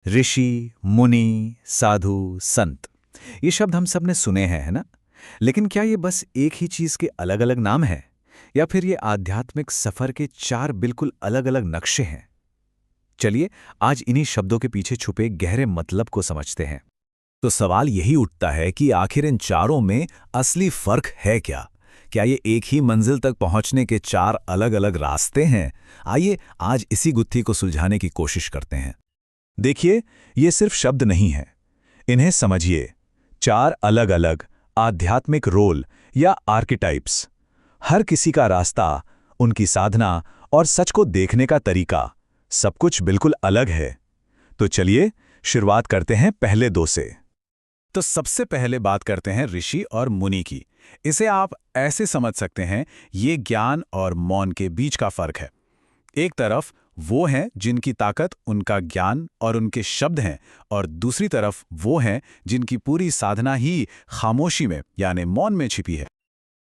ऋषि, मुनि, साधु, संत, ये शब्द हम सब ने सुने हैं, है ना? लेकिन क्या ये बस एक ही चीज के अलग-अलग नाम हैं? या फिर ये आध्यात्मिक सफर के चार बिल्कुल अलग-अलग नक्शे हैं? चलिए, आज इन्हीं शब्दों के पीछे छुपे गहरे मतलब को समझते हैं। तो सवाल यही उठता है कि आखिर इन चारों में असली फर्क है क्या? क्या ये एक ही मंजिल तक पहुंचने के चार अलग-अलग रास्ते हैं? आइए आज इसी गुत्थी को सुलझाने की कोशिश करते हैं। देखिए, ये सिर्फ शब्द नहीं है। इन्हें समझिए, चार अलग-अलग आध्यात्मिक रोल या आर्किटाइप्स। हर किसी का रास्ता, उनकी साधना और सच को देखने का तरीका, सब कुछ बिल्कुल अलग है। तो चलिए शुरुआत करते हैं पहले दो से। तो सबसे पहले बात करते हैं ऋषि और मुनि की। इसे आप ऐसे समझ सकते हैं, ये ज्ञान और मौन के बीच का फर्क है। एक तरफ वो हैं जिनकी ताकत उनका ज्ञान और उनके शब्द हैं, और दूसरी तरफ वो हैं जिनकी पूरी साधना ही खामोशी में यानी मौन में छिपी है।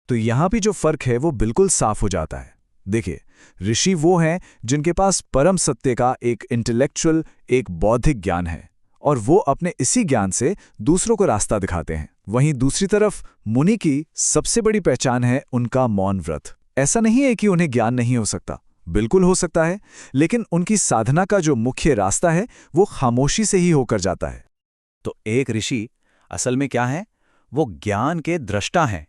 तो यहाँ भी जो फर्क है वो बिल्कुल साफ हो जाता है। देखिए, ऋषि वो हैं जिनके पास परम सत्य का एक इंटेलेक्चुअल, एक बौद्धिक ज्ञान है, और वो अपने इसी ज्ञान से दूसरों को रास्ता दिखाते हैं। वहीं दूसरी तरफ मुनि की सबसे बड़ी पहचान है उनका मौन व्रत। ऐसा नहीं है कि उन्हें ज्ञान नहीं हो सकता, बिल्कुल हो सकता है, लेकिन उनकी साधना का जो मुख्य रास्ता है वो खामोशी से ही होकर जाता है। तो एक ऋषि असल में क्या है? वो ज्ञान के दृष्टा हैं।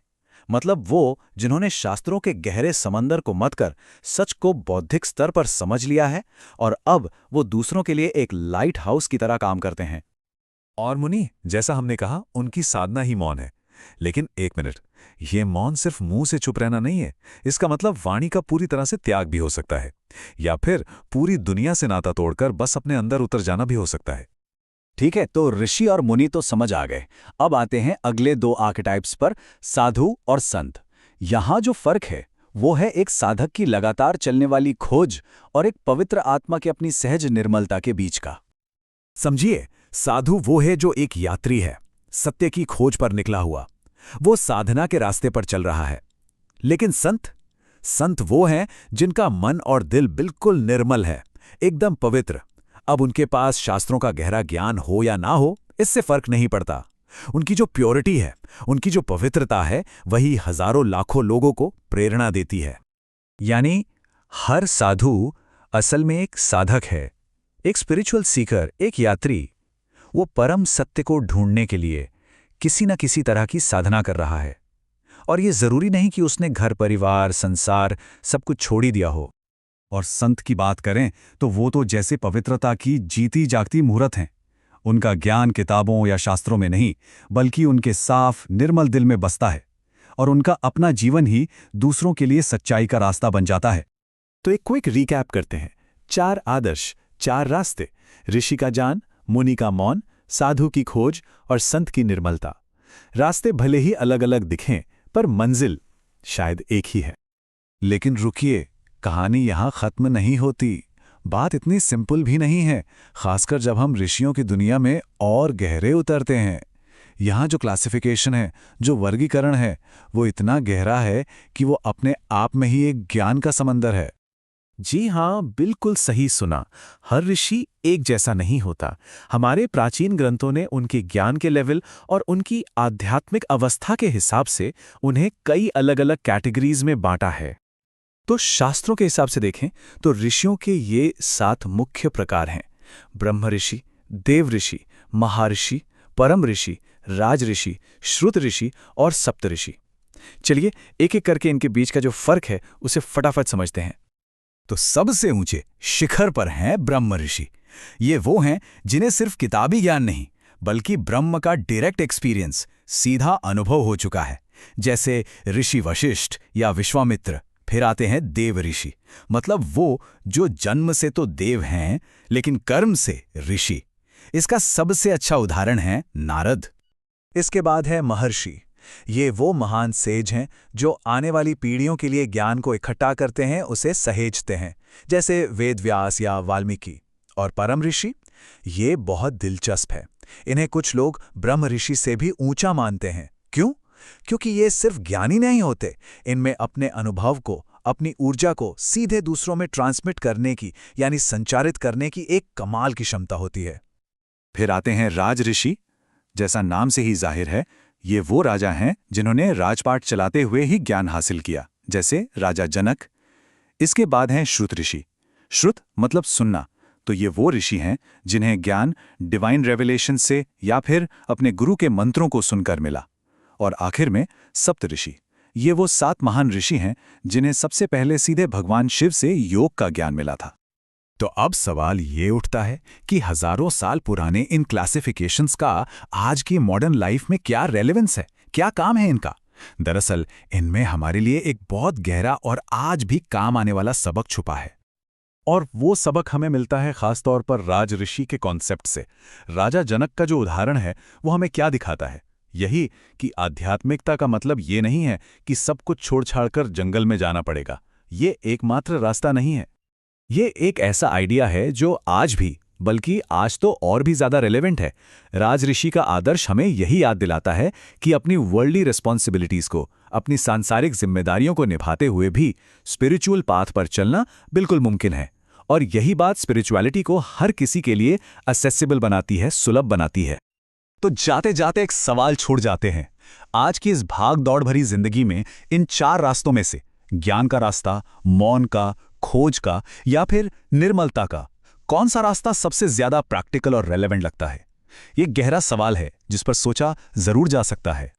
मतलब वो जिन्होंने शास्त्रों के गहरे समंदर को मथकर सच को बौद्धिक स्तर पर समझ लिया है, और अब वो दूसरों के लिए एक लाइट हाउस की तरह काम करते हैं। और मुनि, जैसा हमने कहा, उनकी साधना ही मौन है। लेकिन एक मिनट, ये मौन सिर्फ मुंह से चुप रहना नहीं है। इसका मतलब वाणी का पूरी तरह से त्याग भी हो सकता है, या फिर पूरी दुनिया से नाता तोड़कर बस अपने अंदर उतर जाना भी हो सकता है। ठीक है, तो ऋषि और मुनि तो समझ आ गए। अब आते हैं अगले दो आर्केटाइप्स पर, साधु और संत। यहां जो फर्क है वो है एक साधक की लगातार चलने वाली खोज और एक पवित्र आत्मा की अपनी सहज निर्मलता के बीच का। समझिए, साधु वो है जो एक यात्री है, सत्य की खोज पर निकला हुआ। वो साधना के रास्ते पर चल रहा है। लेकिन संत संत वो हैं जिनका मन और दिल बिल्कुल निर्मल है, एकदम पवित्र। अब उनके पास शास्त्रों का गहरा ज्ञान हो या ना हो, इससे फर्क नहीं पड़ता। उनकी जो प्योरिटी है, उनकी जो पवित्रता है, वही हजारों लाखों लोगों को प्रेरणा देती है। यानी हर साधु असल में एक साधक है, एक स्पिरिचुअल सीकर, एक यात्री। वो परम सत्य को ढूंढने के लिए किसी न किसी तरह की साधना कर रहा है। और ये जरूरी नहीं कि उसने घर परिवार संसार सब कुछ छोड़ ही दिया हो। और संत की बात करें तो वो तो जैसे पवित्रता की जीती जागती मूर्त हैं। उनका ज्ञान किताबों या शास्त्रों में नहीं, बल्कि उनके साफ निर्मल दिल में बसता है, और उनका अपना जीवन ही दूसरों के लिए सच्चाई का रास्ता बन जाता है। तो एक क्विक रिकैप करते हैं। चार आदर्श, चार रास्ते: ऋषि का ज्ञान, मुनि का मौन, साधु की खोज और संत की निर्मलता। रास्ते भले ही अलग अलग दिखें, पर मंजिल शायद एक ही है। लेकिन रुकिए, कहानी यहाँ खत्म नहीं होती। बात इतनी सिंपल भी नहीं है, खासकर जब हम ऋषियों की दुनिया में और गहरे उतरते हैं। यहाँ जो क्लासिफिकेशन है, जो वर्गीकरण है, वो इतना गहरा है कि वो अपने आप में ही एक ज्ञान का समंदर है। जी हाँ, बिल्कुल सही सुना। हर ऋषि एक जैसा नहीं होता। हमारे प्राचीन ग्रंथों ने उनके ज्ञान के लेवल और उनकी आध्यात्मिक अवस्था के हिसाब से उन्हें कई अलग-अलग कैटेगरीज में बांटा है। तो शास्त्रों के हिसाब से देखें तो ऋषियों के ये 7 मुख्य प्रकार हैं: ब्रह्म ऋषि, देव ऋषि, महर्षि, परम ऋषि, राज ऋषि, श्रुत ऋषि और सप्त ऋषि। चलिए एक एक करके इनके बीच का जो फर्क है उसे फटाफट समझते हैं। तो सबसे ऊंचे शिखर पर हैं ब्रह्म ऋषि। ये वो हैं जिन्हें सिर्फ किताबी ज्ञान नहीं, बल्कि ब्रह्म का डायरेक्ट एक्सपीरियंस, सीधा अनुभव हो चुका है, जैसे ऋषि वशिष्ठ या विश्वामित्र। फिर आते हैं देव ऋषि, मतलब वो जो जन्म से तो देव हैं, लेकिन कर्म से ऋषि। इसका सबसे अच्छा उदाहरण है नारद। इसके बाद है महर्षि। ये वो महान सेज हैं जो आने वाली पीढ़ियों के लिए ज्ञान को इकट्ठा करते हैं, उसे सहेजते हैं, जैसे वेदव्यास या वाल्मीकि। और परम ऋषि, ये बहुत दिलचस्प है। इन्हें कुछ लोग ब्रह्म ऋषि से भी ऊंचा मानते हैं। क्यों? क्योंकि ये सिर्फ ज्ञानी नहीं होते, इनमें अपने अनुभव को, अपनी ऊर्जा को सीधे दूसरों में ट्रांसमिट करने की, यानी संचारित करने की एक कमाल की क्षमता होती है। फिर आते हैं राज ऋषि। जैसा नाम से ही जाहिर है, ये वो राजा हैं जिन्होंने राजपाट चलाते हुए ही ज्ञान हासिल किया, जैसे राजा जनक। इसके बाद हैं श्रुत ऋषि। श्रुत मतलब सुनना, तो ये वो ऋषि हैं जिन्हें ज्ञान डिवाइन रेवलेशन से या फिर अपने गुरु के मंत्रों को सुनकर मिला। और आखिर में सप्त ऋषि। ये वो 7 महान ऋषि हैं जिन्हें सबसे पहले सीधे भगवान शिव से योग का ज्ञान मिला था। तो अब सवाल ये उठता है कि हजारों साल पुराने इन क्लासिफिकेशंस का आज की मॉडर्न लाइफ में क्या रेलेवेंस है, क्या काम है इनका? दरअसल इनमें हमारे लिए एक बहुत गहरा और आज भी काम आने वाला सबक छुपा है। और वो सबक हमें मिलता है खासतौर पर राज ऋषि के कॉन्सेप्ट से। राजा जनक का जो उदाहरण है वो हमें क्या दिखाता है? यही कि आध्यात्मिकता का मतलब ये नहीं है कि सब कुछ छोड़ छाड़कर जंगल में जाना पड़ेगा। ये एकमात्र रास्ता नहीं है। ये एक ऐसा आइडिया है जो आज भी, बल्कि आज तो और भी ज्यादा रेलेवेंट है। राज ऋषि का आदर्श हमें यही याद दिलाता है कि अपनी वर्ल्डली रिस्पॉन्सिबिलिटीज को, अपनी सांसारिक जिम्मेदारियों को निभाते हुए भी स्पिरिचुअल पाथ पर चलना बिल्कुल मुमकिन है। और यही बात स्पिरिचुअलिटी को हर किसी के लिए असेसिबल बनाती है, सुलभ बनाती है। तो जाते जाते एक सवाल छोड़ जाते हैं। आज की इस भाग दौड़ भरी जिंदगी में इन 4 रास्तों में से ज्ञान का रास्ता, मौन का, खोज का या फिर निर्मलता का, कौन सा रास्ता सबसे ज्यादा प्रैक्टिकल और रेलेवेंट लगता है? ये गहरा सवाल है जिस पर सोचा जरूर जा सकता है।